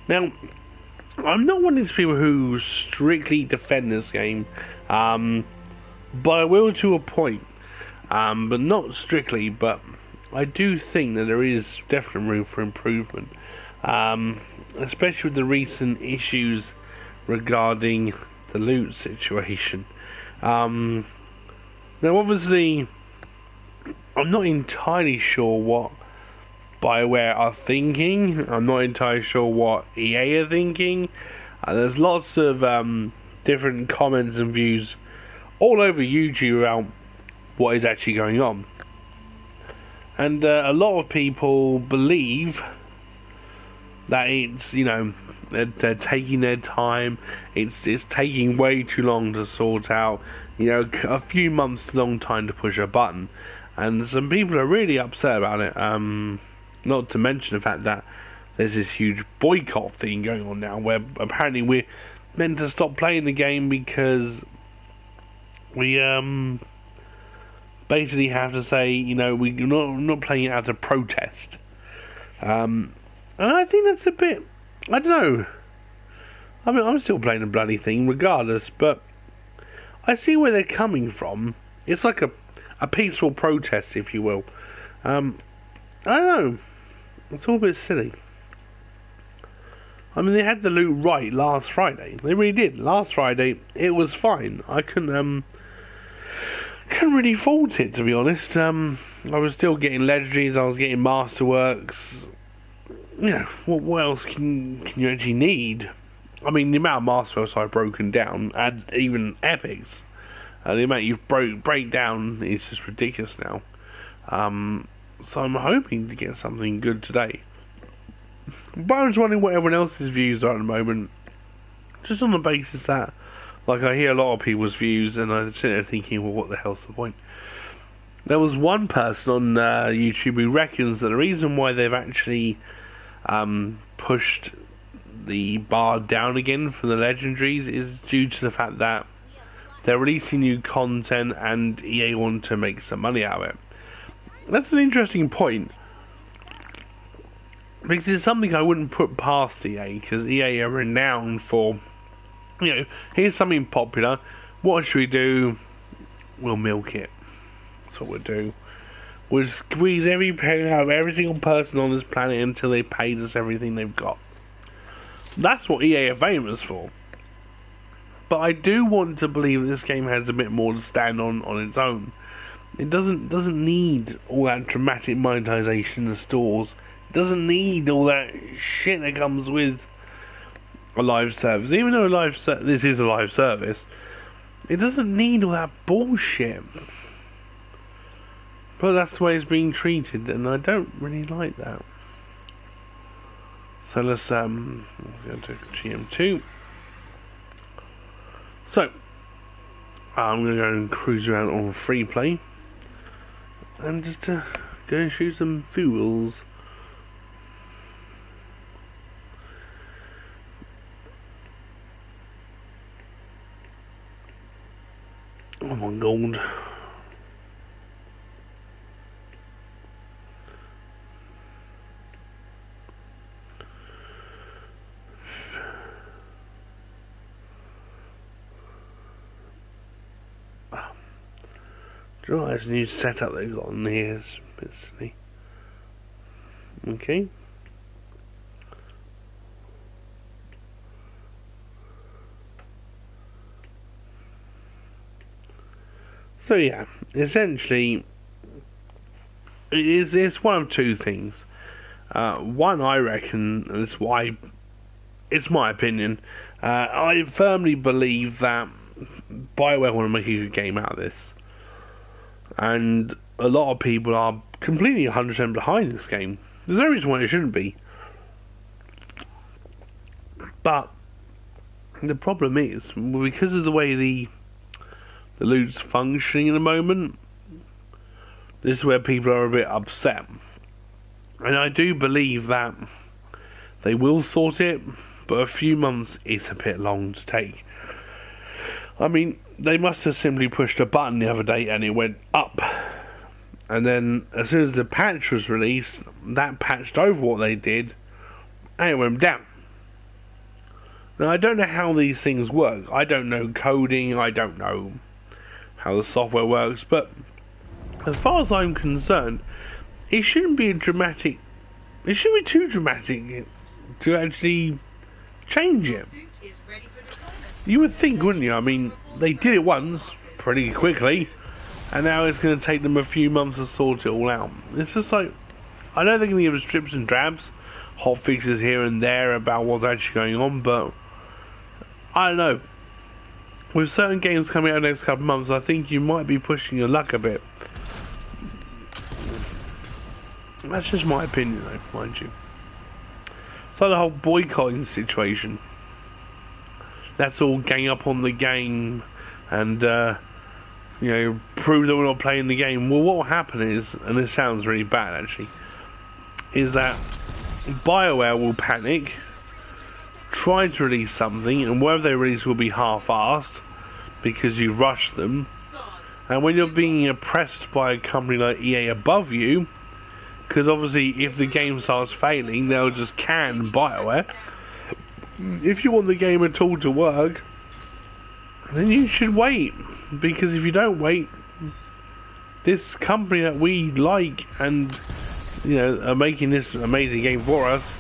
Now, I'm not one of these people who strictly defend this game, but I will to a point, but not strictly, but I do think that there is definitely room for improvement, especially with the recent issues regarding the loot situation. Now, obviously, I'm not entirely sure what bioware are thinking. I'm not entirely sure what EA are thinking. There's lots of different comments and views all over YouTube about what is actually going on. And a lot of people believe that it's, they're taking their time. It's taking way too long to sort out. A few months, long time to push a button. And some people are really upset about it. Not to mention the fact that there's this huge boycott thing going on now, where apparently we're meant to stop playing the game because we basically have to say, we're not playing it out of protest. And I think that's a bit, I don't know. I mean, I'm still playing the bloody thing regardless, but I see where they're coming from. It's like a peaceful protest, if you will. I don't know. It's all a bit silly. I mean, they had the loot right last Friday. They really did. Last Friday, it was fine. I couldn't really fault it, to be honest. I was still getting legendaries. I was getting masterworks. What else can you actually need? I mean, the amount of masterworks I've broken down, and even epics, the amount you've break down is just ridiculous now. So I'm hoping to get something good today. But I was wondering what everyone else's views are at the moment. Just on the basis that, I hear a lot of people's views, and I sit there thinking, well, what the hell's the point? There was one person on YouTube who reckons that the reason why they've actually pushed the bar down again for the legendaries is due to the fact that they're releasing new content and EA want to make some money out of it. That's an interesting point, because it's something I wouldn't put past EA, because EA are renowned for, here's something popular, what should we do? We'll milk it. That's what we'll do. We'll squeeze every penny out of every single person on this planet until they paid us everything they've got. That's what EA are famous for. But I do want to believe this game has a bit more to stand on its own. It doesn't need all that dramatic monetization in the stores. It doesn't need all that shit that comes with a live service. Even though this is a live service, it doesn't need all that bullshit. But that's the way it's being treated, and I don't really like that. So let's go to GM2. So I'm going to go and cruise around on free play and just go and shoot some fools. Oh my god. Do you know what, there's a new setup they've got on here. It's a bit silly. Okay. So yeah, essentially, it's one of two things. One, I reckon, and it's why it's my opinion. I firmly believe that bioware want to make a good game out of this. And a lot of people are completely 100% behind this game. There's no reason why it shouldn't be. But the problem is, because of the way the loot's functioning in the moment, this is where people are a bit upset. And I do believe that they will sort it, but a few months is a bit long to take. I mean, they must have simply pushed a button the other day and it went up. And then as soon as the patch was released, that patched over what they did and it went down. Now, I don't know how these things work. I don't know coding, I don't know how the software works, but as far as I'm concerned, it shouldn't be it shouldn't be too dramatic to actually change it. You would think, wouldn't you? I mean, they did it once, pretty quickly, and now it's going to take them a few months to sort it all out. It's just like, I know they're going to give us drips and drabs, hot fixes here and there about what's actually going on, but I don't know. With certain games coming out in the next couple of months, I think you might be pushing your luck a bit. That's just my opinion, though, mind you. So the whole boycotting situation. Let's all gang up on the game and, prove that we're not playing the game. Well, what will happen is, and this sounds really bad actually, is that BioWare will panic, try to release something, and whatever they release will be half-assed because you rushed them. And when you're being oppressed by a company like EA above you, because obviously if the game starts failing, they'll just can BioWare. If you want the game at all to work, then you should wait, because if you don't wait, this company that we like and are making this amazing game for us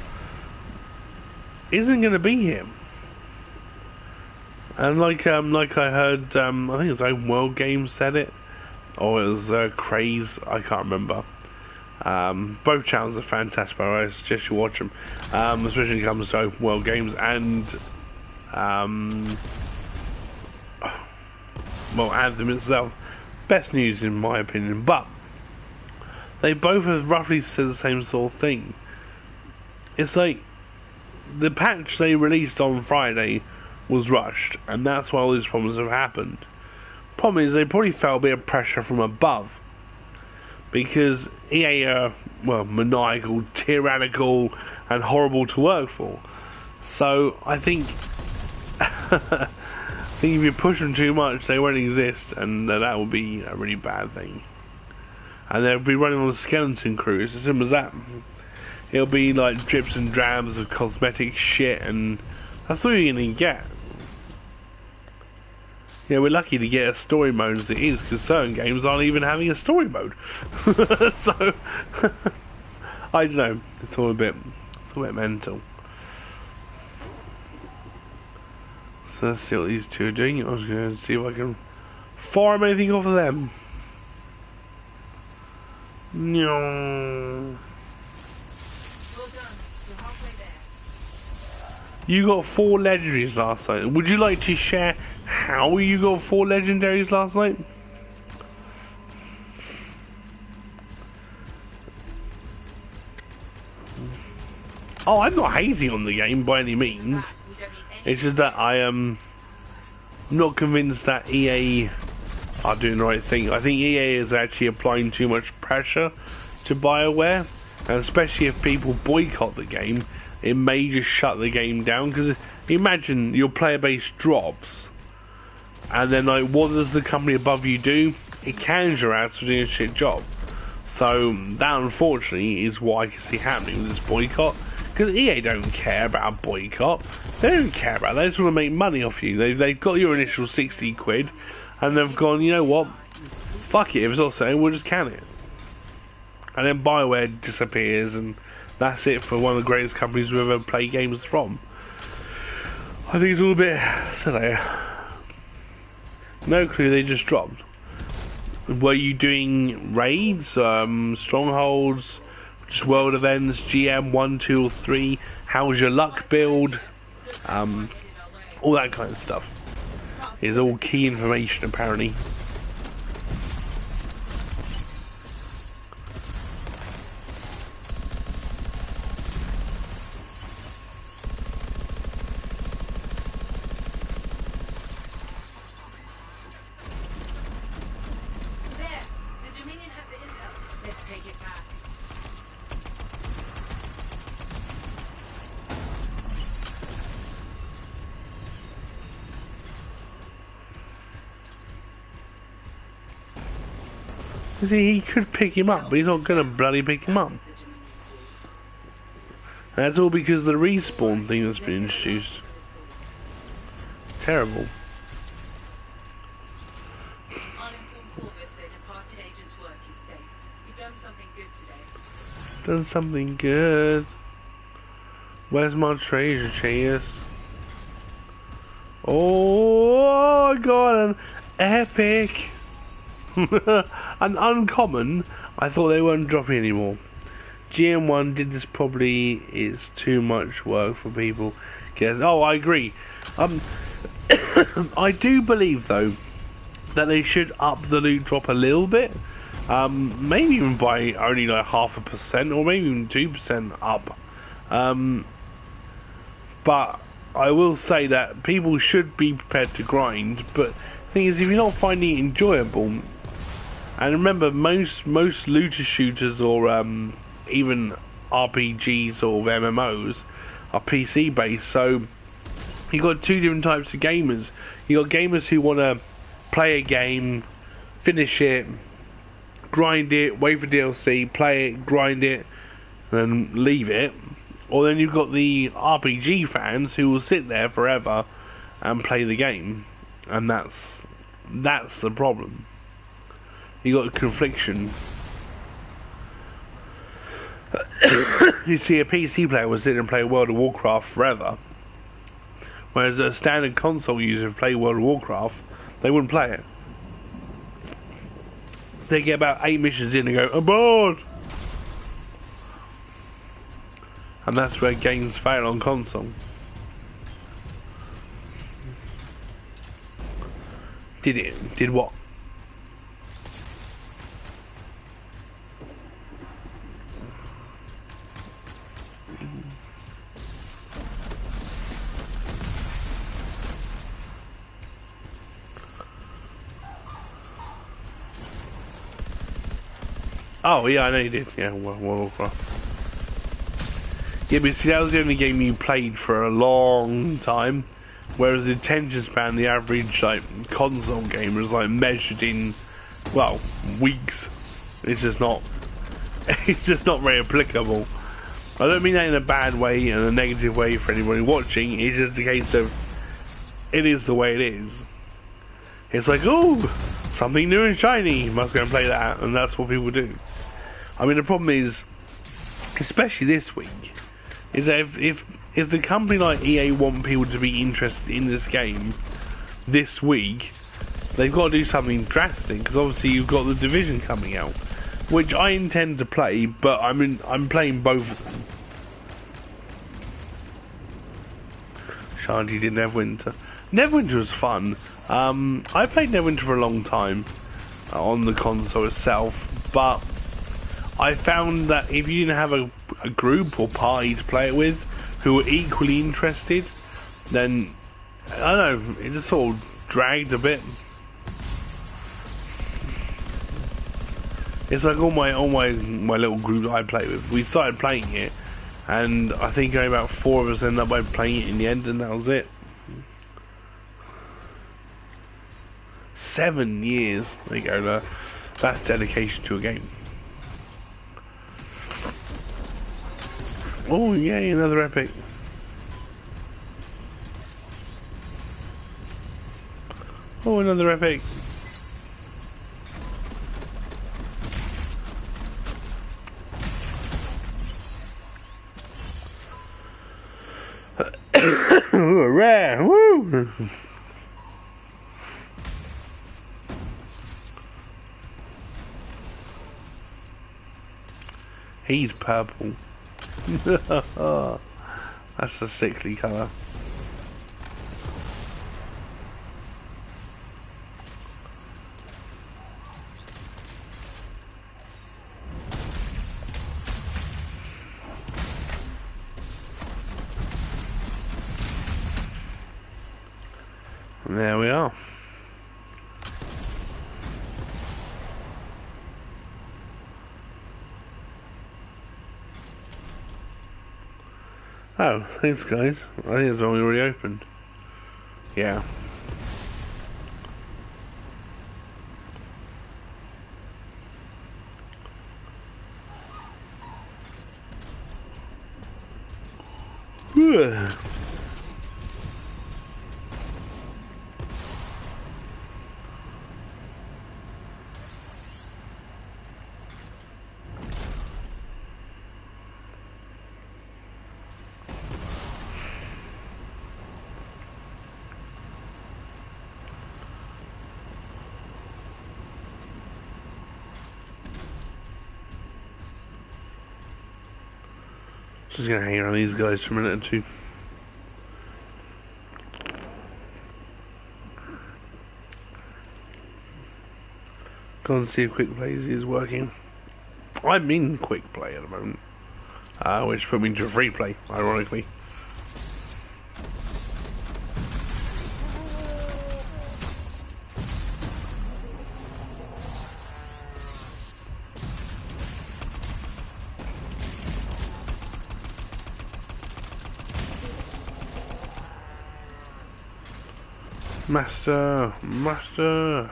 isn't going to be here. And like I heard, I think it was Open World Games said it, or it was Craze, I can't remember. Both channels are fantastic, by the way. I suggest you watch them, especially when it comes to Open World Games and Anthem itself. Best news in my opinion, but they both have roughly said the same sort of thing. It's like the patch they released on Friday was rushed, and that's why all these problems have happened. Problem is, they probably felt a bit of pressure from above, because EA are, maniacal, tyrannical, and horrible to work for. So I think, if you push them too much, they won't exist, and that will be a really bad thing. And they'll be running on a skeleton crew. It's as simple as that. It'll be like drips and drabs of cosmetic shit, and that's all you're gonna get. We're lucky to get a story mode as it is, because certain games aren't even having a story mode. So, I don't know. It's all a bit mental. So let's see what these two are doing. I was going to see if I can farm anything off of them. No. You got 4 legendaries last night. Would you like to share how you got 4 legendaries last night? Oh, I'm not hating on the game by any means. It's just that I am not convinced that EA are doing the right thing. I think EA is actually applying too much pressure to BioWare, and especially if people boycott the game, it may just shut the game down. Because imagine your player base drops, and then what does the company above you do? It cans your ass for doing a shit job. So that unfortunately is what I can see happening with this boycott. Because EA don't care about a boycott. They don't care about that. They just want to make money off you. They've got your initial 60 quid, and they've gone, you know what? Fuck it, if it's not selling, we'll just can it. And then BioWare disappears, and that's it for one of the greatest companies we've ever played games from. I think it's all a bit silly. No clue, they just dropped. Were you doing raids, strongholds, just world events, GM 1, 2, or 3? How was your luck build? All that kind of stuff is all key information apparently. See, he could pick him up, but he's not gonna bloody pick him up. And that's all because of the respawn thing that's been introduced. terrible. Uninformed Corvus, their departed agent's work is safe. You've done something good today. Done something good. Where's my treasure chest? Oh, I got an epic. An uncommon. I thought they weren't dropping anymore. GM1 did this probably. It's too much work for people. Guess. Oh, I agree. I do believe though that they should up the loot drop a little bit. Maybe even by only like 0.5% or maybe even 2% up. But I will say that people should be prepared to grind. But the thing is, if you're not finding it enjoyable, and remember, most looter shooters or even RPGs or MMOs are PC based, so you got two different types of gamers. You got gamers who want to play a game, finish it, grind it, wait for DLC, play it, grind it, and leave it. Or then you've got the RPG fans who will sit there forever and play the game, and that's the problem. You got confliction. You see, a PC player will sit and play World of Warcraft forever, whereas a standard console user who play World of Warcraft, they wouldn't play it. They get about 8 missions in and go, I'm bored! And that's where games fail on console. Did what? Oh yeah, I know you did. Yeah, World of Warcraft. Yeah, but see, that was the only game you played for a long time, whereas the attention span, the average like console gamer is like measured in, well, weeks. It's just not. It's just not very applicable. I don't mean that in a bad way and a negative way for anybody watching. It's just a case of it is the way it is. It's like, oh, something new and shiny, must go and play that, and that's what people do. I mean, the problem is, especially this week, is that if the company like EA want people to be interested in this game this week, they've got to do something drastic, because obviously you've got the Division coming out, which I intend to play, but I'm playing both of them. Shanti did Neverwinter. Neverwinter was fun. I played Neverwinter for a long time on the console itself, but I found that if you didn't have a group or party to play it with who were equally interested, then I don't know, it just sort of dragged a bit. It's like all my little group that I play with, we started playing it, and I think only about 4 of us ended up by playing it in the end, and that was it. 7 years. There you go. That's dedication to a game. Oh yay, another epic. Oh, another epic. Rare. Woo! He's purple. That's a sickly colour. And there we are. Oh, thanks guys. I think it's only already opened. Yeah. Just gonna hang around these guys for a minute or two. Go and see if quick play is working. I'm in quick play at the moment, which put me into free play, ironically. Master, master.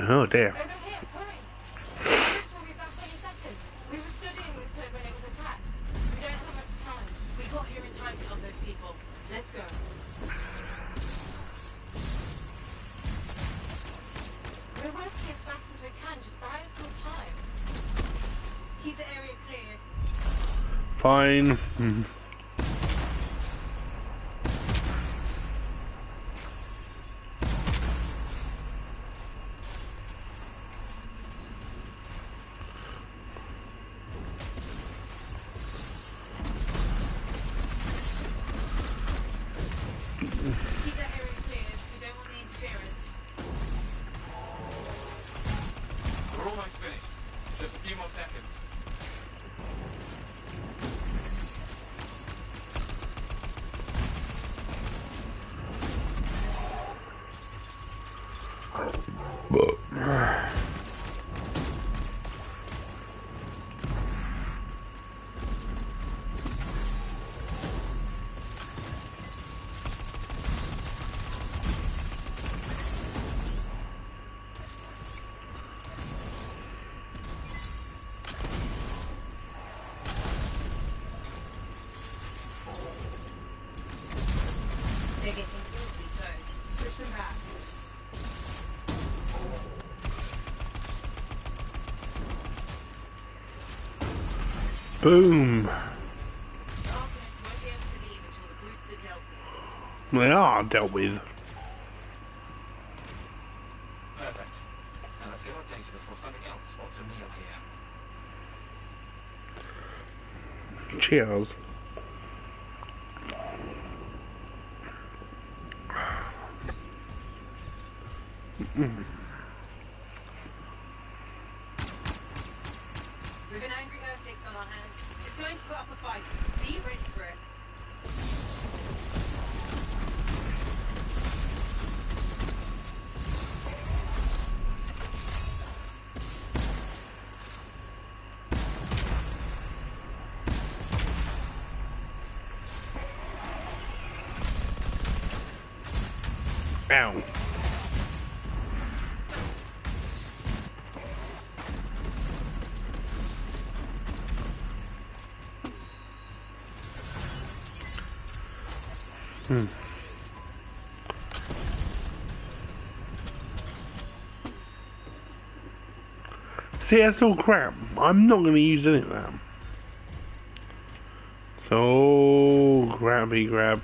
Oh dear. Over here, hurry! This will be back any second. We were studying this hood when it was attacked. We don't have much time. We got here in time to help those people. Let's go. We're working as fast as we can. Just buy us some time. Keep the area clear. Fine. Keep that area clear. We don't want the interference. We're almost finished. Just a few more seconds. They're getting awfully close. Push them back. Boom. Darkness won't be able to leave until the brutes are dealt with. They are dealt with. Perfect. Now let's get our data before something else spots a meal here. Cheers. With an angry Earth-6 on our hands, it's going to put up a fight. Be ready for it. Ow. See, that's all crap. I'm not going to use any of that. So, grabby grab.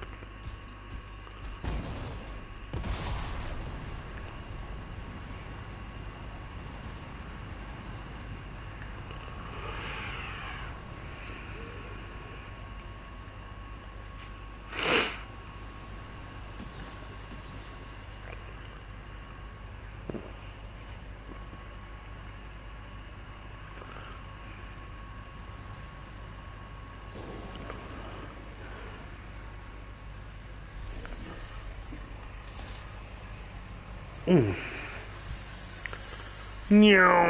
Meow.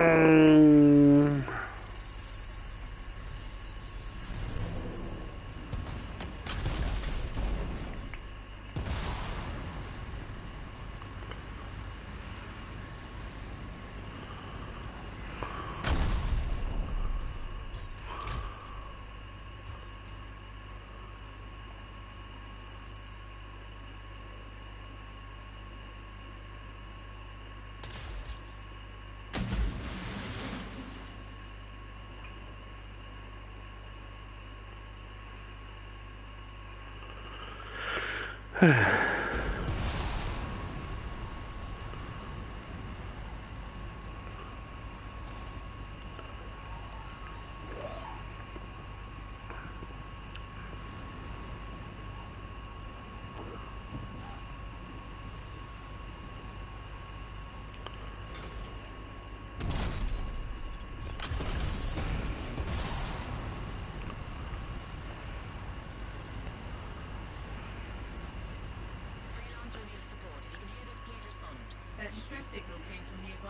Freelance will need support. If you can hear this, please respond. That distress signal came from nearby.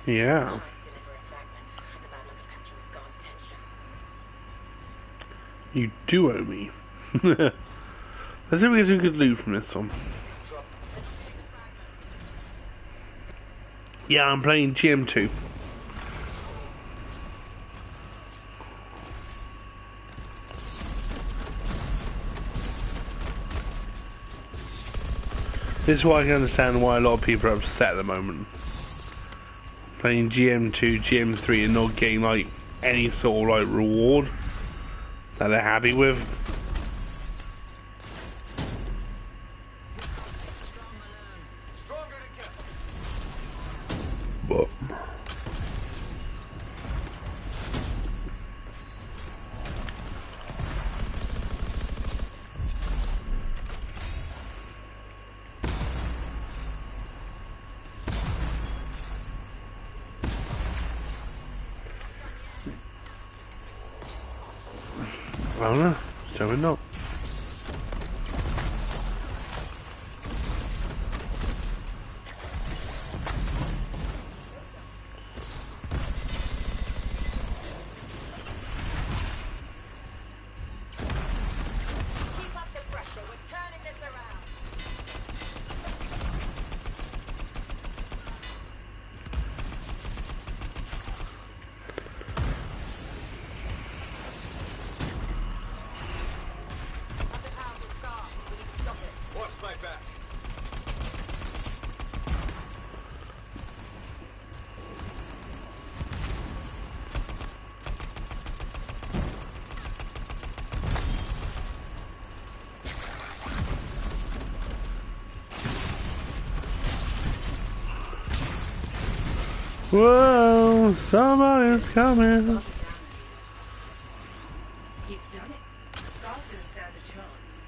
Yeah. Trying to deliver a fragment. I had the bad luck of catching the Scar's attention. You do owe me. Let's see if we get some good loot from this one. Yeah, I'm playing GM2. This is why I can understand why a lot of people are upset at the moment. Playing GM2, GM3 and not getting like any sort of like reward that they're happy with. But I don't know, so we're not. Keep up the pressure. We're turning this around. That's a powerful scar. We need to stop it. Watch my back. Whoa, somebody's coming. Scars are down. You've done it. Scars didn't stand a chance.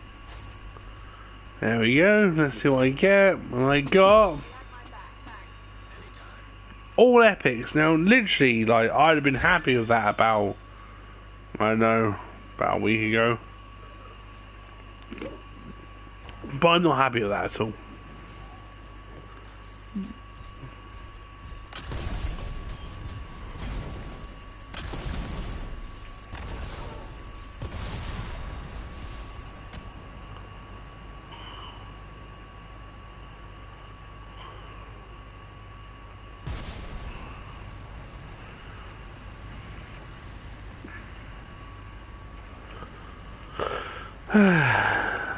There we go. Let's see what I get. And I got all epics. Now, literally, like I'd have been happy with that about, I don't know, about a week ago. But I'm not happy with that at all.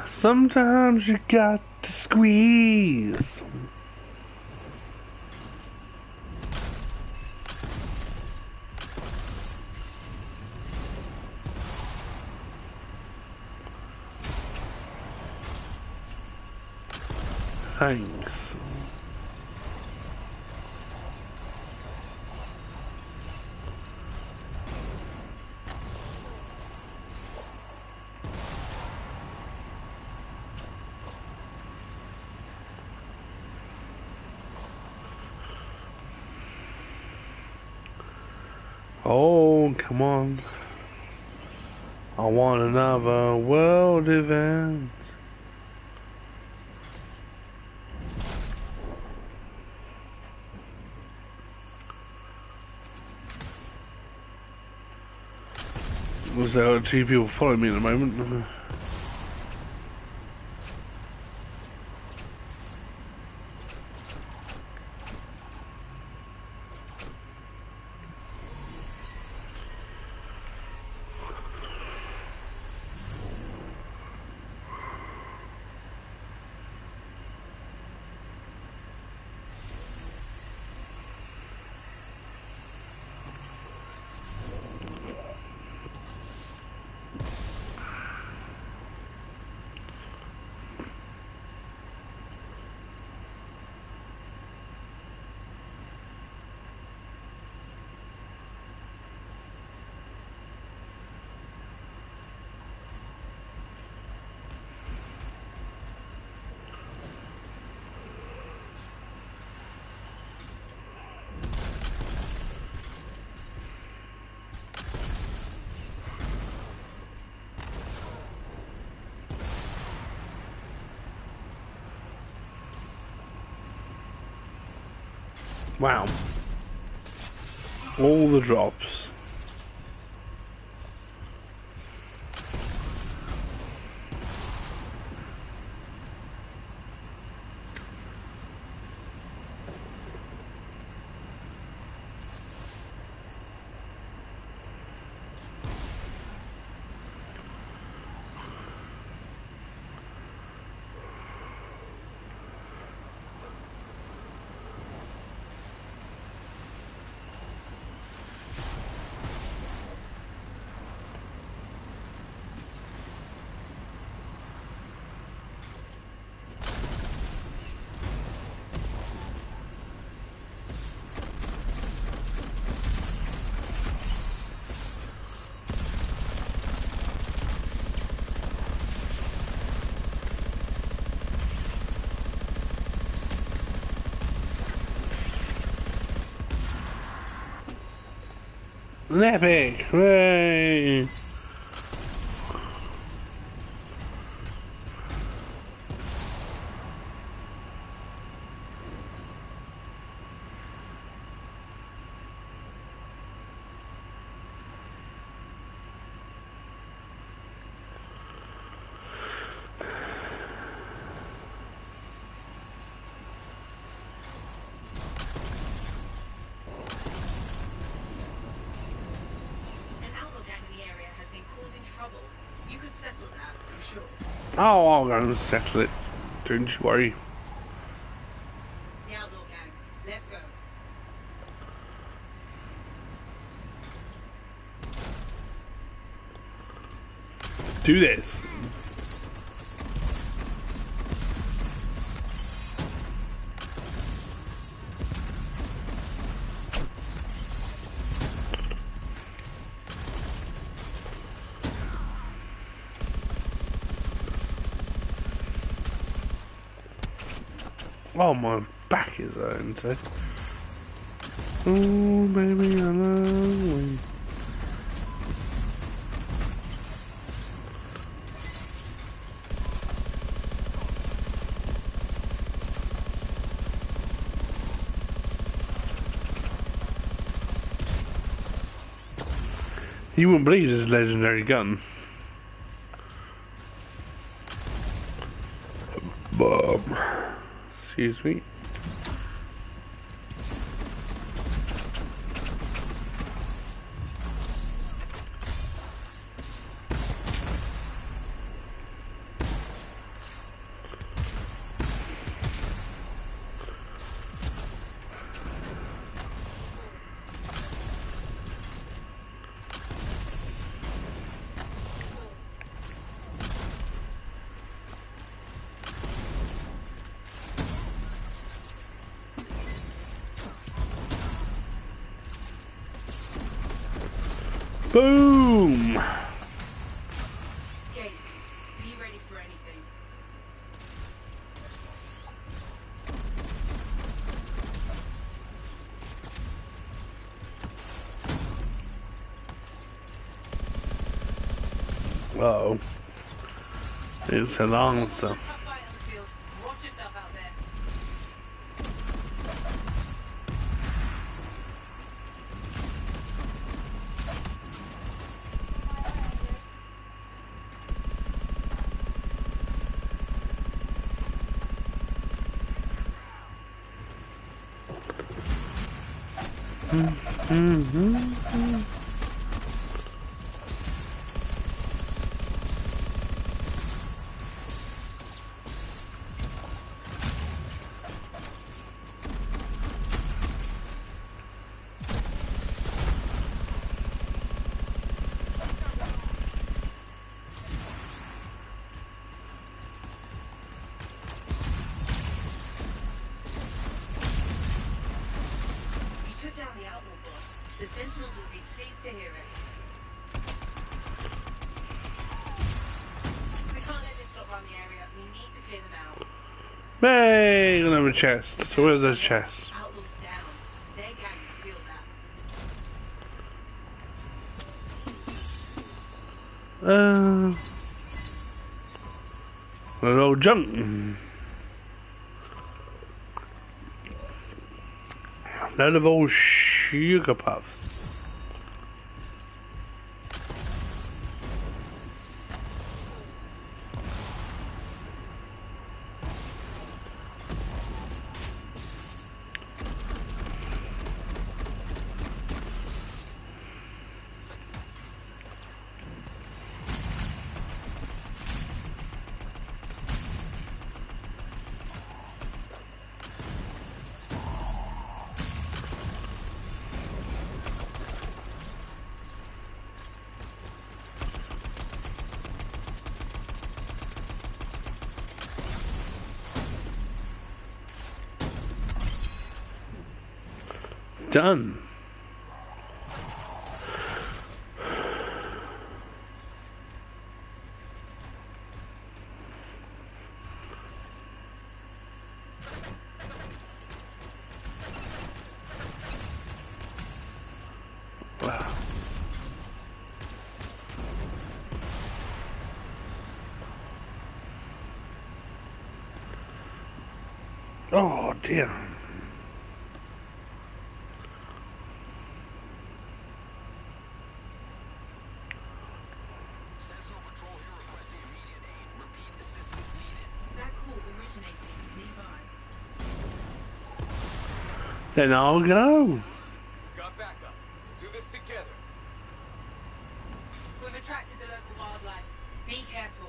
Sometimes you got to squeeze. Thanks. Oh, come on. I want another world event. Was there two people following me at the moment? Wow. All the drops. An epic! Hooray! An outlaw gang in the area has been causing trouble. You could settle that, I'm sure. Oh, I'll go and settle it. Don't you worry. The outlaw gang, let's go. Do this. Oh, my back is hurting today. Oh, baby, I love you. You wouldn't believe this legendary gun. Bob. Excuse me. Boom! Gate, be ready for anything. Uh-oh. It's an answer. Tough fight on the field. Watch yourself out there. You took down the outlaw boss. The Sentinels will be pleased to hear it. We can't let this stop around the area. We need to clear them out. Hey, another chest. So where's this chest? Outlaws down. Their gang will feel that. A little junk. Load of old sugar puffs. Done. Wow. Oh dear. Sentinel Patrol here requesting immediate aid. Repeat, assistance needed. That call originated from nearby. Then I'll go. Got backup. Do this together. We've attracted the local wildlife. Be careful.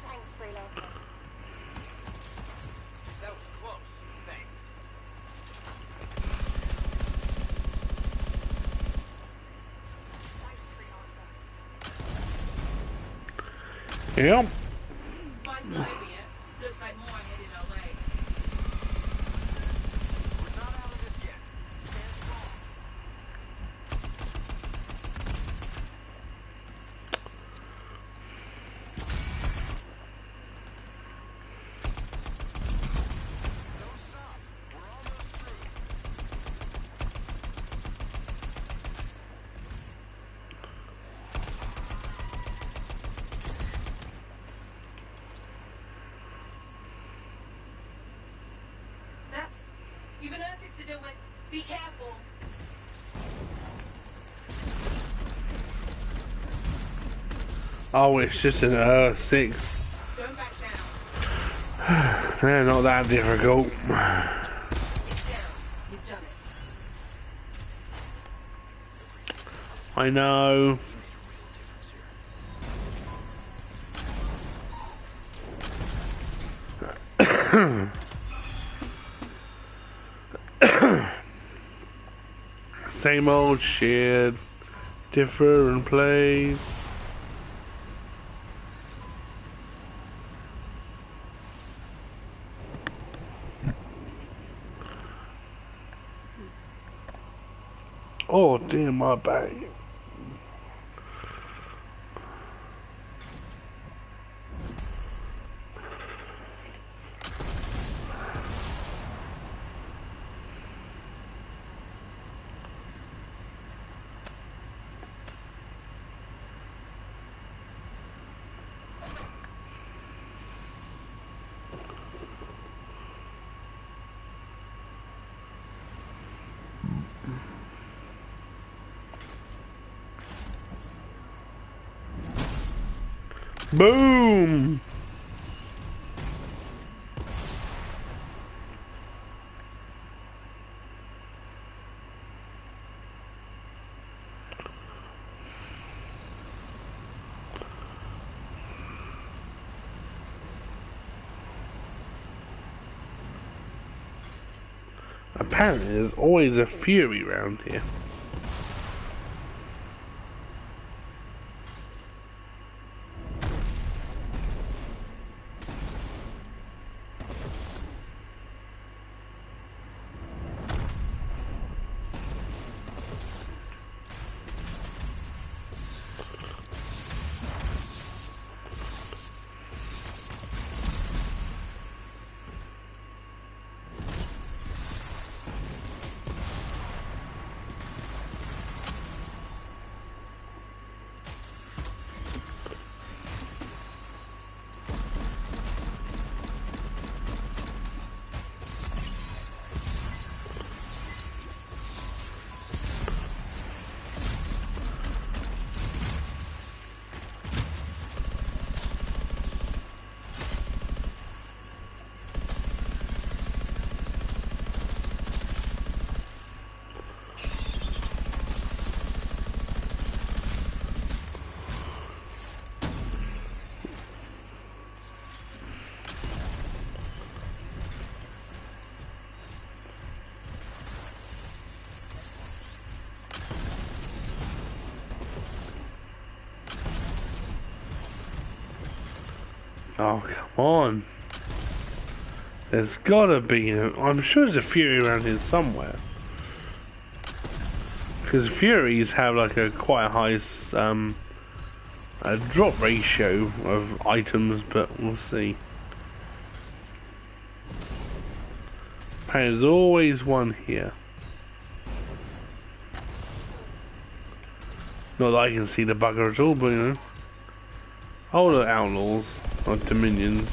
Thanks, freelancer. That was close. Thanks. Thanks, freelancer. Yep. Fight's not over yet. Looks like more are headed our way. We're not out of this yet. Stand strong. Don't stop. We're almost through. That's... You've an Earth-6 to deal with. Be careful. Oh, it's just an 6. Don't back down. They're not that difficult. It's down. You've done it. I know. Same old shit, different place. Oh damn, my bag. Boom! Apparently there's always a Fury round here. Oh, come on. There's gotta be I'm sure there's a Fury around here somewhere. Because Furies have like a quite high a drop ratio of items, but we'll see. There's always one here. Not that I can see the bugger at all, but you know. Oh, the outlaws. Or Dominions.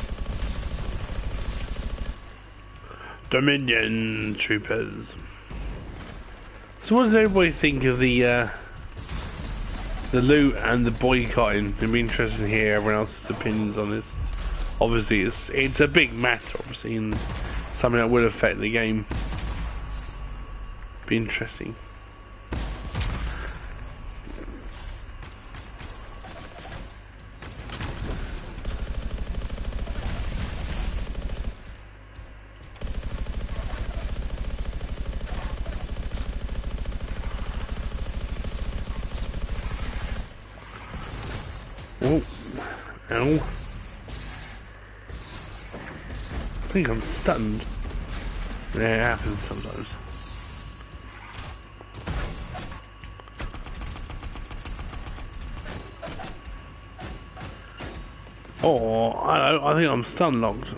Dominion troopers. So what does everybody think of the loot and the boycotting? It'd be interesting to hear everyone else's opinions on this. Obviously it's a big matter, obviously, and something that would affect the game. Be interesting. Oh, ow. I think I'm stunned. Yeah, it happens sometimes. Oh, I think I'm stun locked.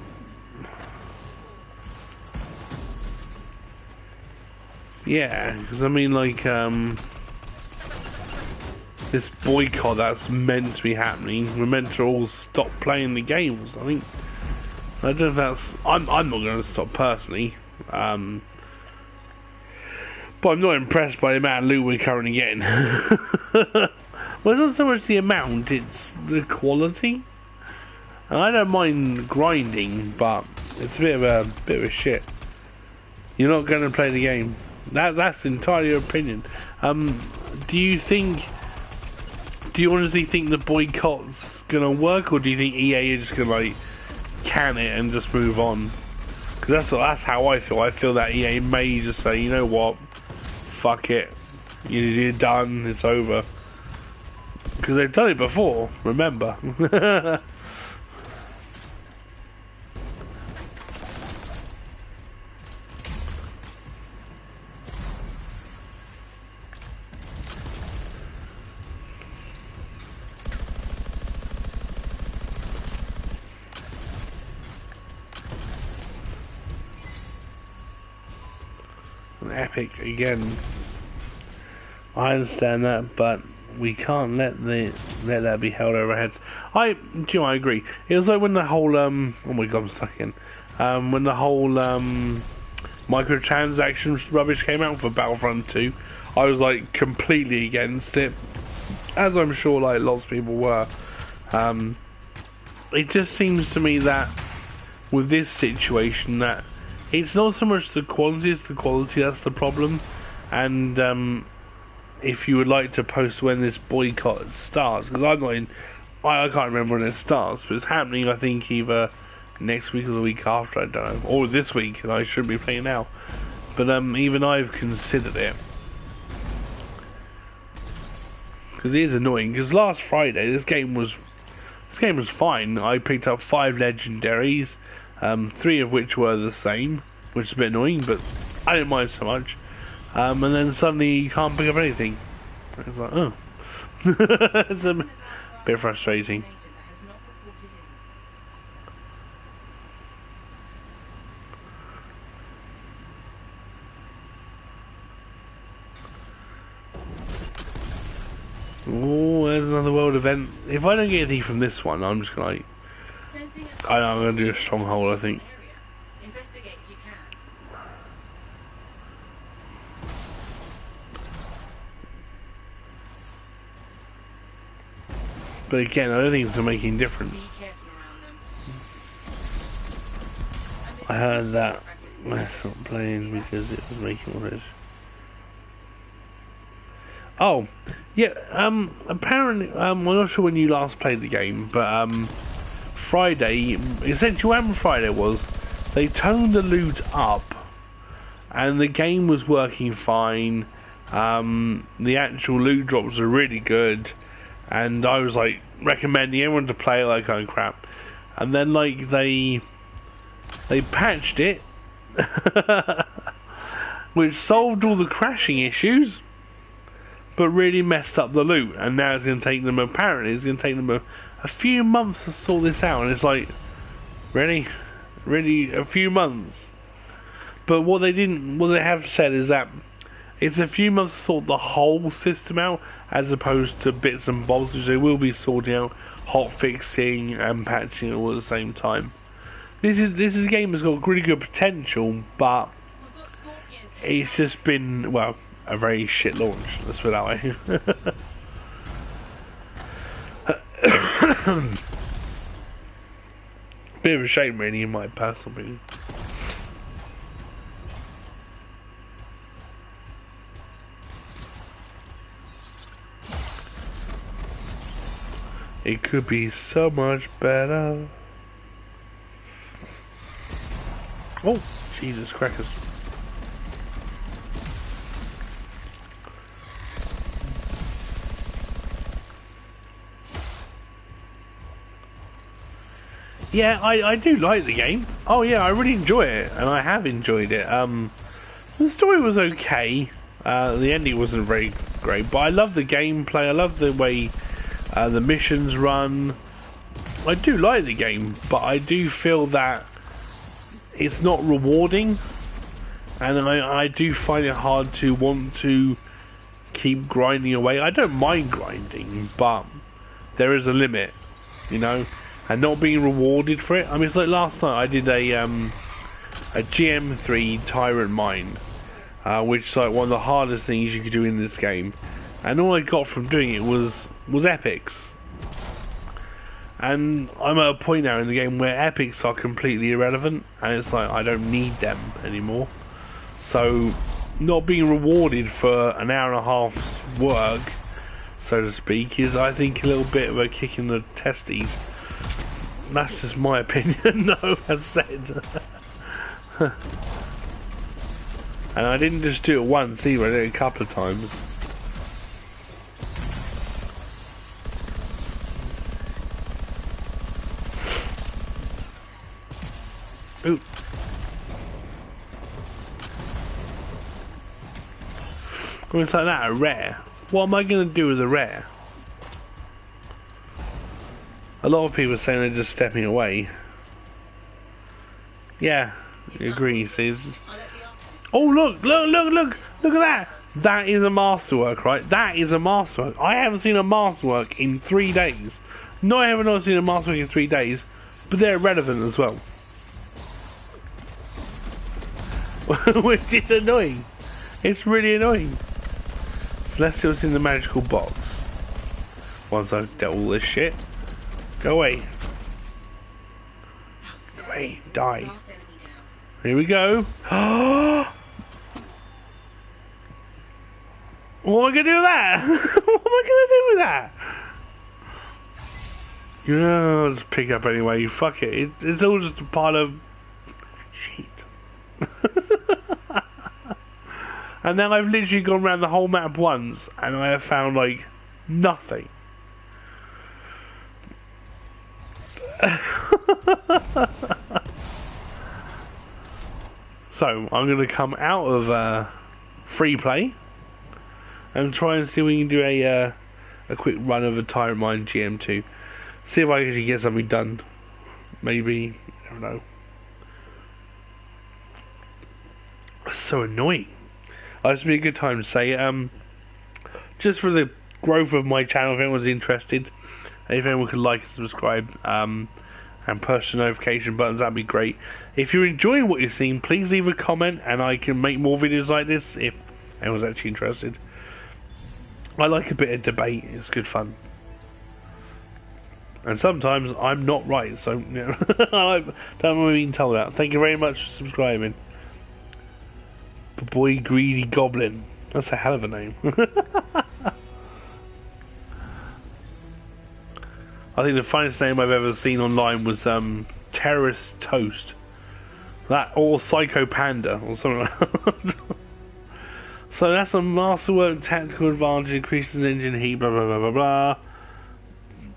Yeah, because I mean, like, this boycott that's meant to be happening, we're meant to all stop playing the games. I think. I don't know if that's. I'm not going to stop personally. But I'm not impressed by the amount of loot we're currently getting. Well, it's not so much the amount, it's the quality. And I don't mind grinding, but it's a bit of a shit. You're not going to play the game. That's entirely your opinion. Do you honestly think the boycott's gonna work, or do you think EA is just gonna like can it and just move on? Because that's how I feel. I feel that EA may just say, you know what, fuck it, you're done, it's over. Because they've done it before, remember. Epic again. I understand that, but we can't let that be held over our heads. I agree. It was like when the whole oh my god, I'm stuck in. When the whole microtransactions rubbish came out for Battlefront 2, I was like completely against it, as I'm sure like lots of people were. It just seems to me that with this situation that it's not so much the quantity, it's the quality that's the problem. And if you would like to post when this boycott starts, because I'm not in, I can't remember when it starts, but it's happening I think either next week or the week after, I don't know, or this week, and I should be playing now. But even I've considered it, because it is annoying. Because last Friday this game was fine. I picked up 5 legendaries. 3 of which were the same, which is a bit annoying, but I didn't mind so much. And then suddenly you can't pick up anything. It's like, oh. It's a bit frustrating. Oh, there's another world event. If I don't get anything from this one, I'm just gonna like, I'm going to do a stronghold, I think. Investigate if you can. But again, I don't think it's making any difference. Be careful around them. I heard that I stopped playing because it was making noise. Oh, yeah, apparently, I'm not sure when you last played the game, but, Friday, essentially what happened Friday was, they toned the loot up, and the game was working fine. The actual loot drops were really good, and I was like recommending everyone to play it like kind of crap. And then like they patched it, which solved all the crashing issues, but really messed up the loot. And now it's going to take them, apparently it's going to take them a few months to sort this out. And it's like, really a few months. But what they have said is that it's a few months to sort the whole system out, as opposed to bits and bobs, which they will be sorting out, hot fixing and patching all at the same time. This is a game that's got really good potential, but it's just been, well, a very shit launch, let's put it that way. Bit of a shame, really, in my personal opinion. It could be so much better. Oh, Jesus crackers. Yeah, I do like the game. Oh yeah, I really enjoy it, and I have enjoyed it. The story was okay. The ending wasn't very great, but I love the gameplay. I love the way the missions run. I do like the game, but I do feel that it's not rewarding, and I do find it hard to want to keep grinding away. I don't mind grinding, but there is a limit, you know. And not being rewarded for it. I mean, it's like last night I did a GM3 Tyrant Mine, which is like one of the hardest things you could do in this game. And all I got from doing it was epics. And I'm at a point now in the game where epics are completely irrelevant, and it's like I don't need them anymore. So, not being rewarded for an hour and a half's work, so to speak, is I think a little bit of a kick in the testes. That's just my opinion, no, as said. And I didn't just do it once either, I did it a couple of times. Ooh. When it's like that, a rare. What am I going to do with a rare? A lot of people are saying they're just stepping away. Yeah, I agree. So oh look at that! That is a masterwork, right? That is a masterwork. I haven't seen a masterwork in 3 days. No, I haven't seen a masterwork in 3 days, but they're relevant as well. Which is annoying. It's really annoying. So let's see what's in the magical box. Once I've dealt all this shit. Go away. Go away. Die. Here we go. What am I going to do with that? What am I going to do with that? Yeah, I'll just pick up anyway. Fuck it. It's all just a pile of shit. And then I've literally gone around the whole map once and I have found like nothing. So I'm going to come out of free play and try and see if we can do a quick run of a Tyrant Mine GM2. See if I can actually get something done. Maybe, I don't know. It's so annoying. This would be a good time to say, just for the growth of my channel, if anyone's interested, if anyone could like and subscribe, and push the notification buttons, that'd be great. If you're enjoying what you're seeing, please leave a comment and I can make more videos like this if anyone's actually interested. I like a bit of debate, it's good fun. And sometimes I'm not right, so you know, I don't want being told that. Thank you very much for subscribing. Boy Greedy Goblin. That's a hell of a name. I think the funniest name I've ever seen online was Terrorist Toast. That or Psycho Panda or something like that. So that's a masterwork tactical advantage, increases engine heat, blah blah blah blah blah.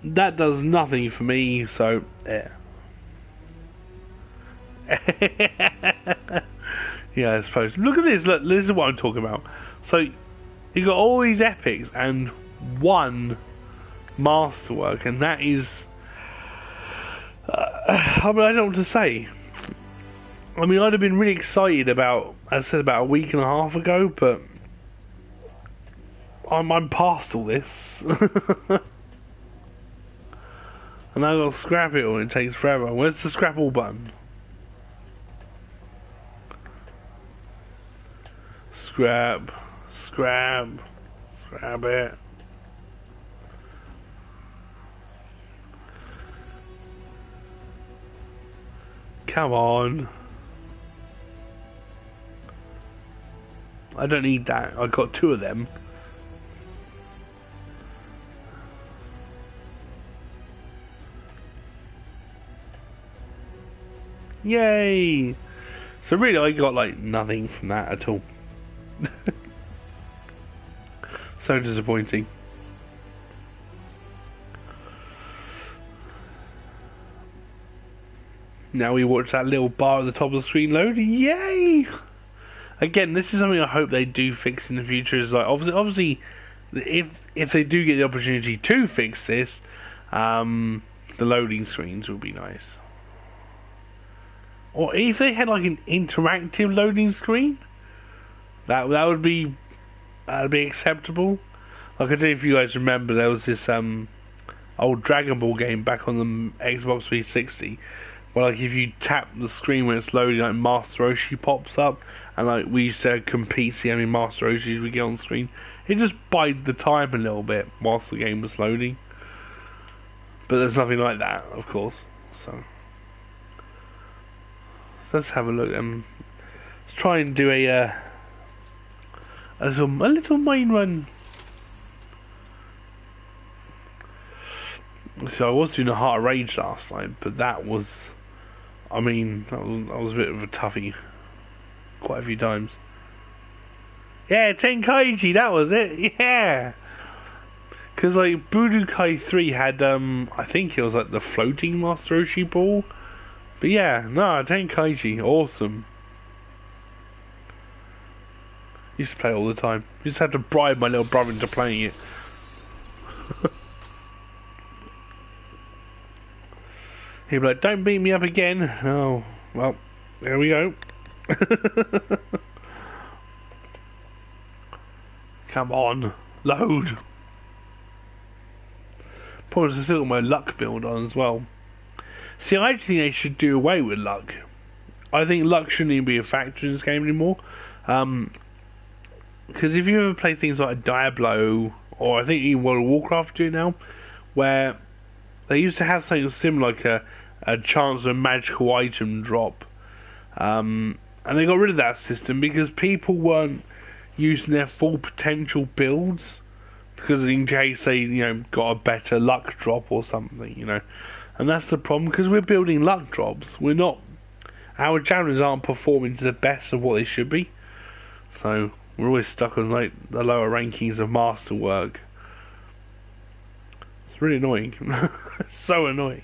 That does nothing for me, so yeah. Yeah, I suppose. Look at this. Look, this is what I'm talking about. So, you got all these epics and one masterwork, and that is. I mean, I don't know what to say. I mean, I'd have been really excited about, as I said, about a week and a half ago, but I'm past all this, and I've got to scrap it all. It takes forever. Where's the scrap all button? Scrap it. Come on. I don't need that. I got 2 of them. Yay! So really I got like nothing from that at all. So disappointing. Now we watch that little bar at the top of the screen load. Yay! Again, this is something I hope they do fix in the future. Is like obviously, if they do get the opportunity to fix this, the loading screens would be nice. Or if they had like an interactive loading screen, that would be acceptable. Like I don't know if you guys remember, there was this old Dragon Ball game back on the Xbox 360. Well, like if you tap the screen when it's loading, like Master Roshi pops up, and like we used to compete, see how many Master Roshis we get on screen. It just bided the time a little bit whilst the game was loading. But there's nothing like that, of course. So let's have a look. Let's try and do a little mine run. So I was doing a Heart of Rage last night, but that was I mean, that was a bit of a toughie. Quite a few times. Yeah, Tenkaichi, that was it. Yeah. Because, like, Budokai 3 had, I think it was, like, the floating Master Roshi ball. But, yeah, no, Tenkaichi, awesome. Used to play it all the time. Just had to bribe my little brother into playing it. He'd be like, don't beat me up again. Oh, well, there we go. Come on, load. Probably still got my luck build on as well. See, I actually think they should do away with luck. I think luck shouldn't even be a factor in this game anymore. Because if you ever play things like Diablo, or I think even World of Warcraft do now, where they used to have something similar, like a chance of a magical item drop. And they got rid of that system because people weren't using their full potential builds, because in case they, got a better luck drop or something, And that's the problem, because we're building luck drops. Our channels aren't performing to the best of what they should be. So we're always stuck on like the lower rankings of masterwork. It's really annoying. It's so annoying.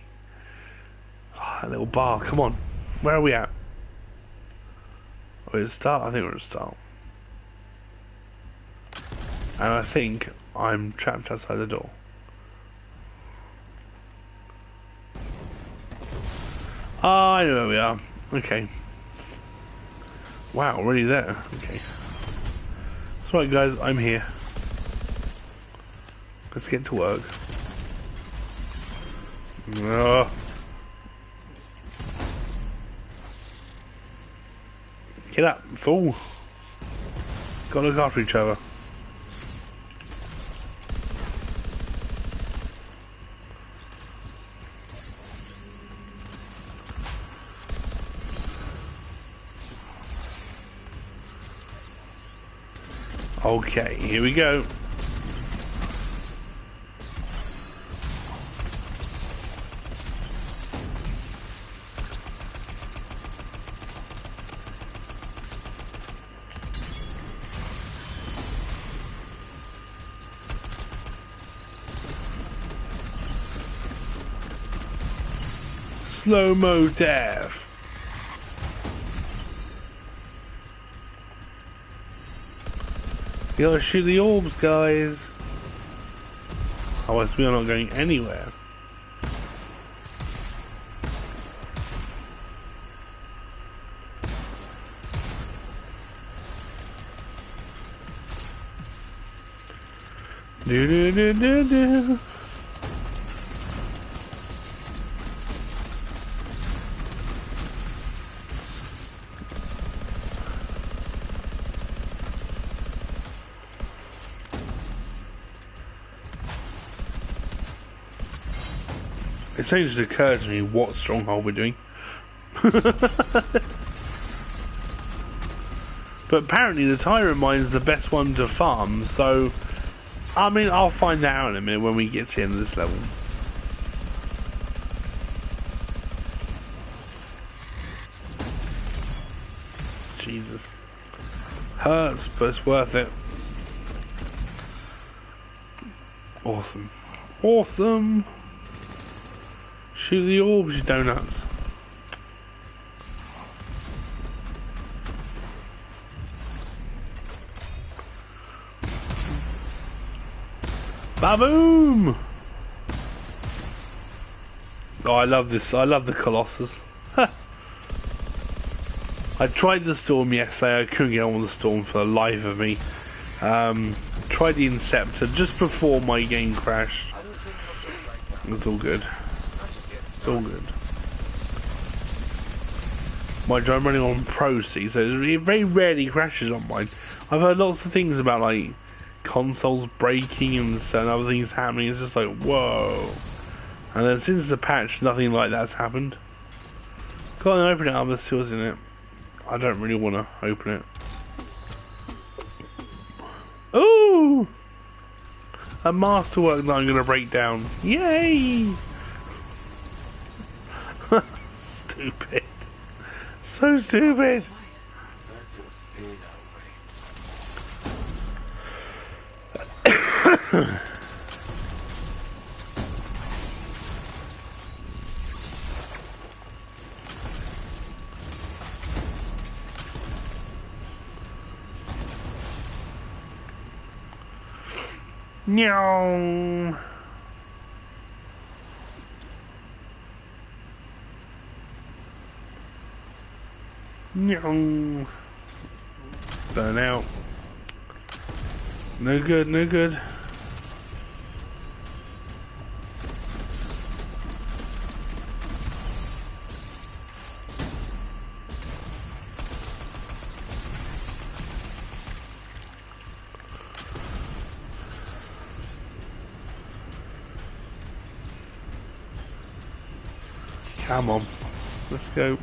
Oh, that little bar, come on. Where are we at? We're at start? I think we're at start. And I think I'm trapped outside the door. Ah, I know where we are. Okay. Wow, already there. Okay. That's right, guys, I'm here. Let's get to work. Ugh. Get up, fool. Gotta look after each other. Okay, here we go. Slow-mo death. You gotta shoot the orbs, guys. Otherwise we are not going anywhere. Do do do do do. It's only just occurred to me what stronghold we're doing. But apparently the tyrant mine is the best one to farm, so I mean I'll find that out in a minute when we get to the end of this level. Jesus. Hurts, but it's worth it. Awesome. Awesome! Shoot the orbs, you donuts. Ba-boom! Oh, I love this. I love the Colossus. I tried the Storm yesterday. I couldn't get on with the Storm for the life of me. Tried the Inceptor just before my game crashed. It was all good. It's all good. Mind you, I'm running on Pro C, so it very rarely crashes on mine. I've heard lots of things about like consoles breaking and certain other things happening. It's just like, whoa. And then since the patch, nothing like that's happened. Go on and open it up, there's still in it. I don't really want to open it. Ooh! A masterwork that I'm going to break down. Yay! Stupid. So stupid. Birds will stay that way. Meow. Meow. Burn out. No good, no good. Come on, let's go.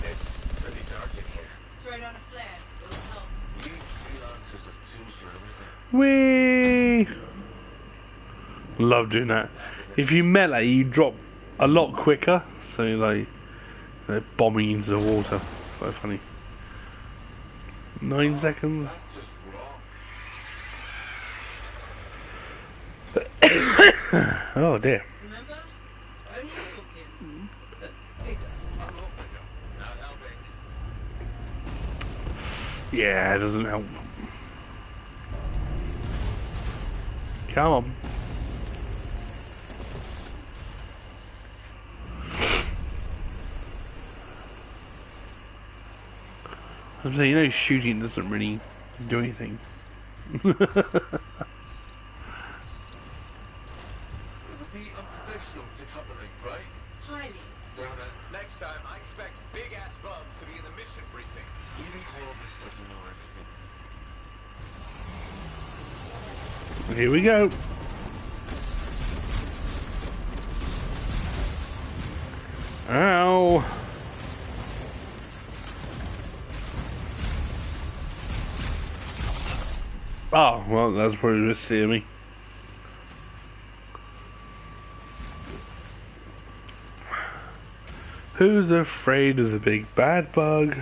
It's pretty dark in here. Throw down a flare. It'll help. We freelancers have tools for everything. Whee! Love doing that. If you melee, you drop a lot quicker. So like, they're bombing into the water. So funny. 9 seconds. That's just wrong. Oh dear. Remember? It's only a scorpion. But bigger. I'm hoping no. Not helping. Yeah, it doesn't help. Come on. I was saying, you know, shooting doesn't really do anything. It would be unprofessional to cut the link, right? Highly. Damn it. Next time, I expect big-ass bugs to be in the mission briefing. Even Clovis doesn't know everything. Here we go. Ow. Oh, well, that's probably risky of me. Who's afraid of the big bad bug?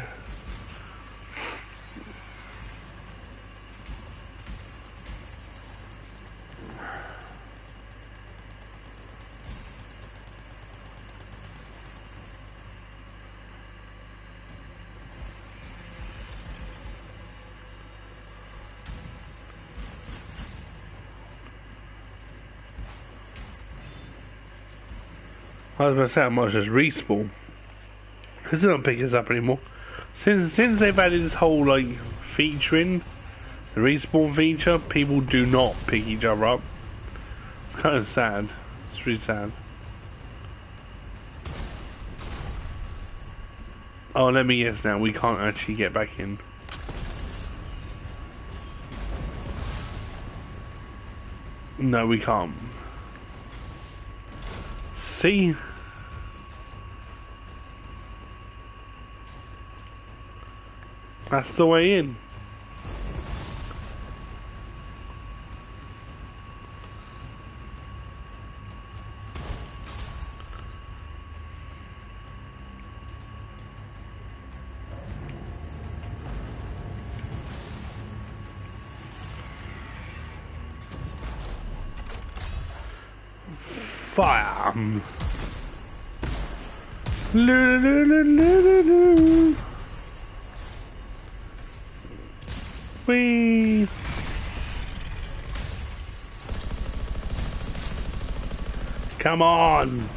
I was going to say I might just respawn. Because they don't pick us up anymore. Since they've added this whole like feature in, the respawn feature, people do not pick each other up. It's kind of sad. It's really sad. Oh, let me guess now, we can't actually get back in. No, we can't. See? That's the way in. Fire! Whee! Come on!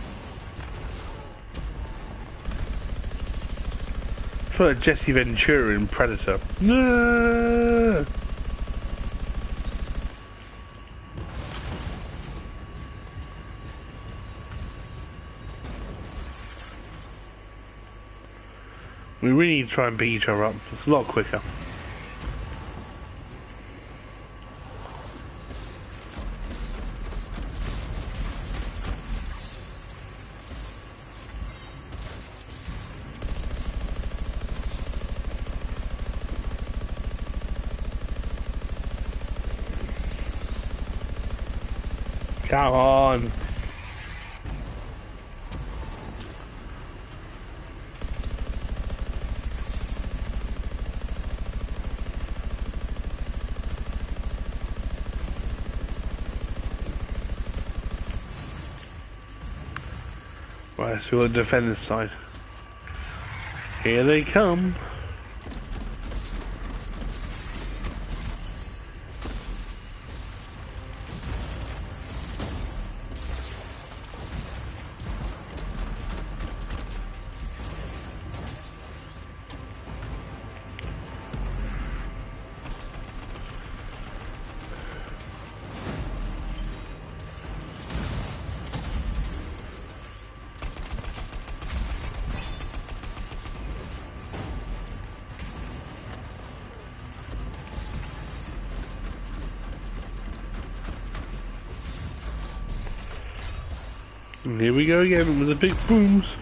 It's like Jesse Ventura in Predator. No! We really need to try and beat each other up. It's a lot quicker. Come on. Right, so we'll defend this side. Here they come. And here we go again with the big booms.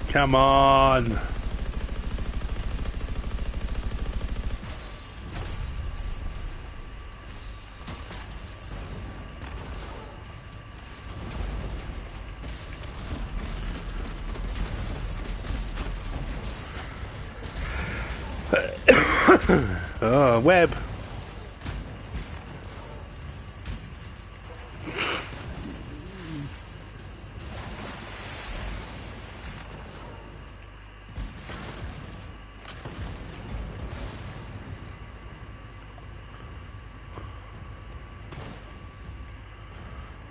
Come on. Oh, web.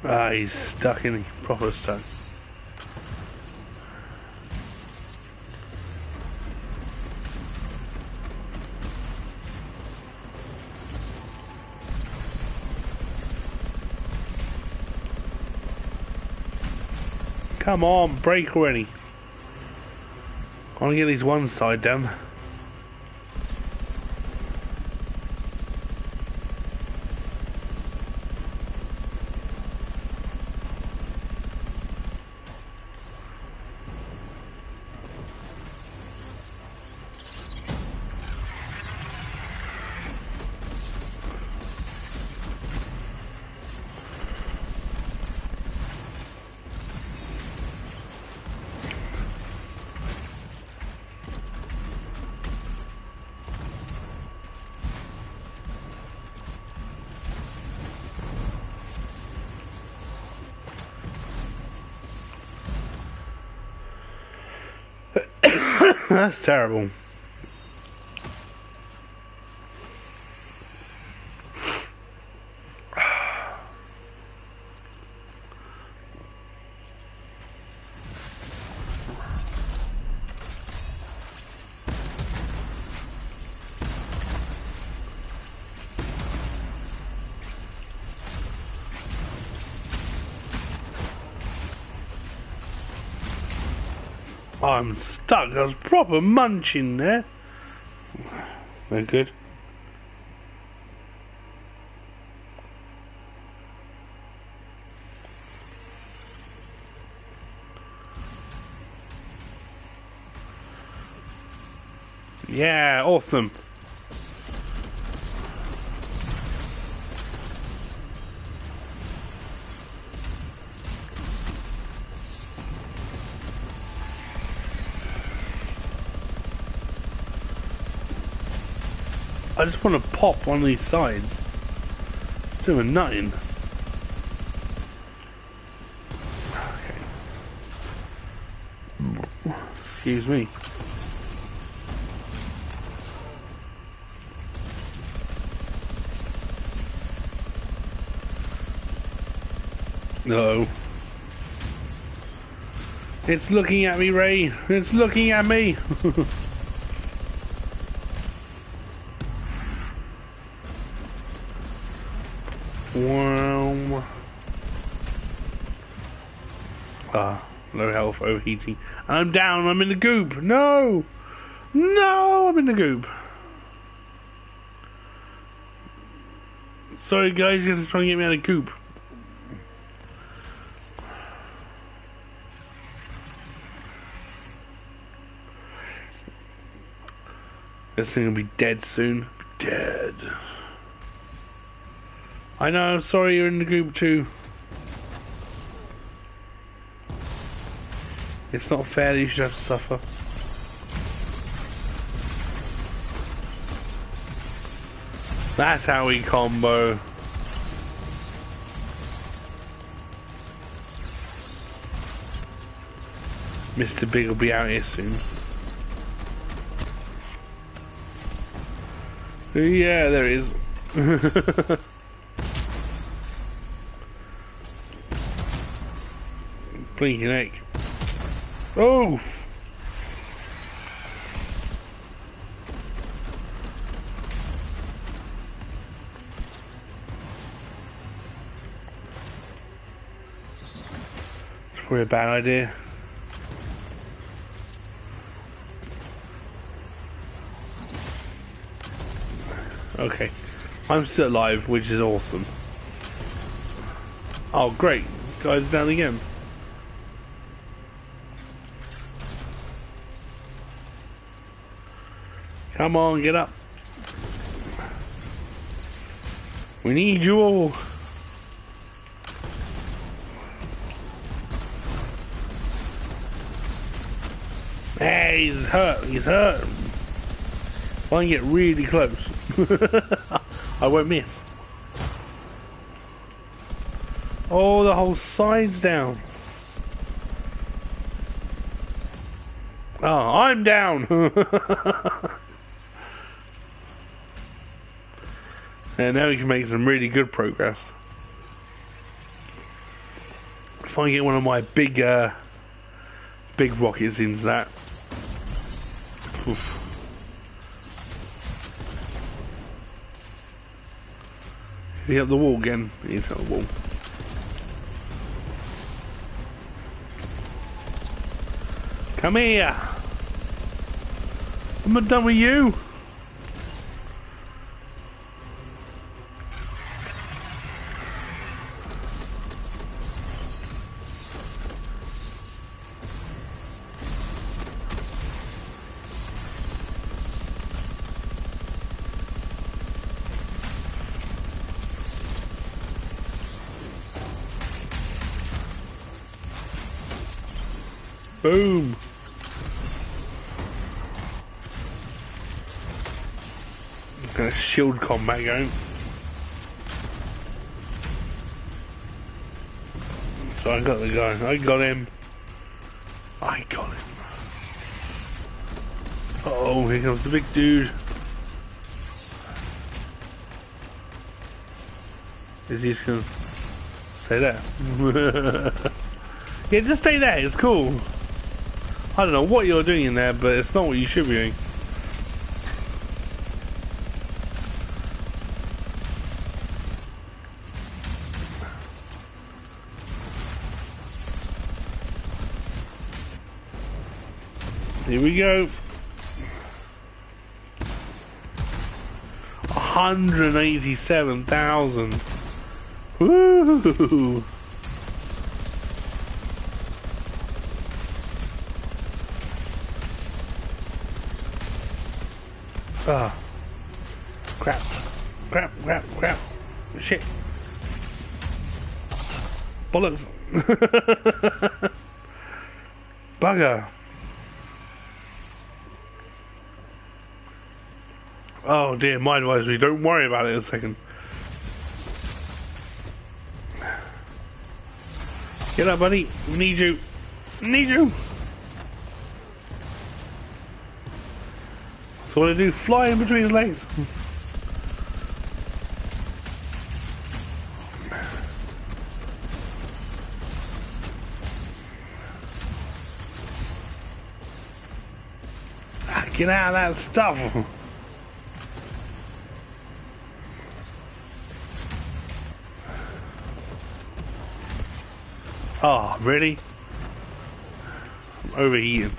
Ah, he's stuck in proper stuck. Come on, break already. I want to get these one side down. That's terrible. I'm stuck. I was proper munching there. They're good. Yeah, awesome. I just want to pop one of these sides. Doing nothing. Okay. Excuse me. No. It's looking at me, Ray. It's looking at me. Wow. Low health, overheating. I'm down, I'm in the goop. No! No, I'm in the goop. Sorry guys, you have to try and get me out of the goop. This thing will be dead soon. Dead. I know, sorry you're in the group too. It's not fair that you should have to suffer. That's how we combo. Mr. Big will be out here soon. Yeah, there he is. Blinking egg. Oh! It's probably a bad idea. Okay. I'm still alive, which is awesome. Oh, great. Guy's down again. Come on, get up. We need you all. Hey, he's hurt. He's hurt. If I can get really close, I won't miss. Oh, the whole side's down. Oh, I'm down. And now we can make some really good progress. If I get one of my big rockets into that. Oof. Is he up the wall again? He's up the wall. Come here! I'm not done with you! Boom! Got a shield combat going. So I got the guy. I got him. I got him. Uh-oh, here comes the big dude. Is he just gonna stay there? Yeah, just stay there. It's cool. I don't know what you're doing in there, but it's not what you should be doing. Here we go. 187,000. Woo! Ah. Crap. Crap, crap, crap. Shit. Bollocks. Bugger. Oh dear, my advisory. Don't worry about it in a second. Get up, buddy. We need you. Need you. So what do I do? Fly in between his legs. Get out of that stuff. Oh, really? I'm overheating.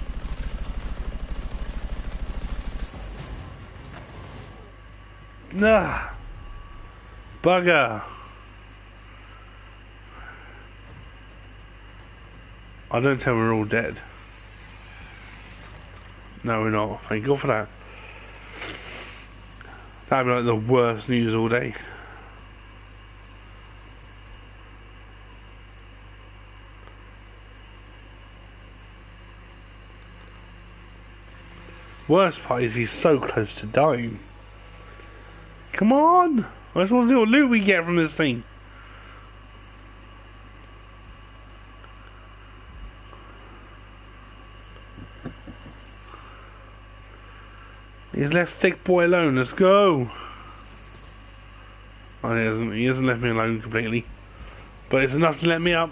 Nah. Bugger. I don't tell me we're all dead. No, we're not. Thank God for that. That'd be like the worst news all day. Worst part is he's so close to dying. Come on! I just want to see what loot we get from this thing. He's left Thick Boy alone, let's go! Oh, he hasn't left me alone completely. But it's enough to let me up.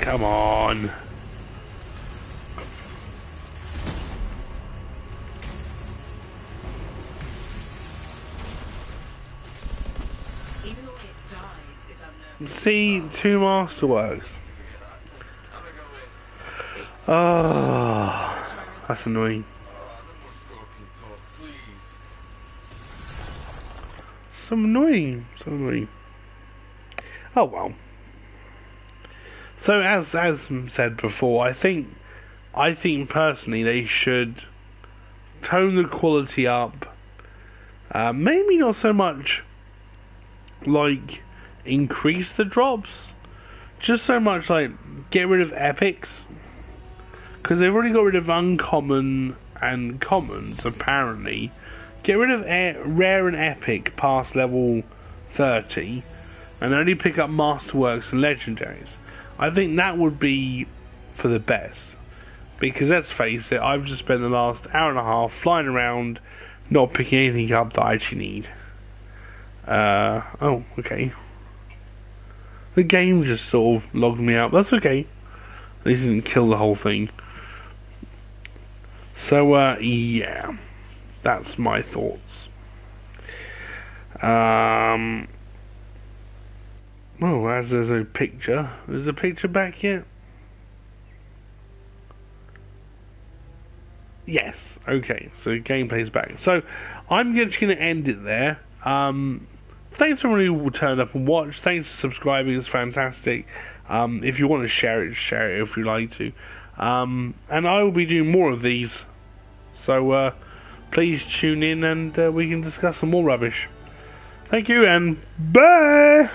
Come on. Even the way it dies is unnerving. See, 2 masterworks. Oh, that's annoying. So annoying. So annoying. Oh well. So as said before, I think personally they should tone the quality up. Maybe not so much like increase the drops, just so much like get rid of epics, because they've already got rid of uncommon and commons apparently. Get rid of rare and epic past level 30, and only pick up masterworks and legendaries. I think that would be for the best, because let's face it, I've just spent the last hour and a half flying around not picking anything up that I actually need. Oh, okay. The game just sort of logged me out. That's okay. At least it didn't kill the whole thing. So, yeah. That's my thoughts. Well, as there's a picture. Is the picture back yet? Yes. Okay. So gameplay's back. So I'm just going to end it there. Thanks for everyone who turned up and watched. Thanks for subscribing. It's fantastic. If you want to share it if you like to. And I will be doing more of these. So please tune in and we can discuss some more rubbish. Thank you and bye!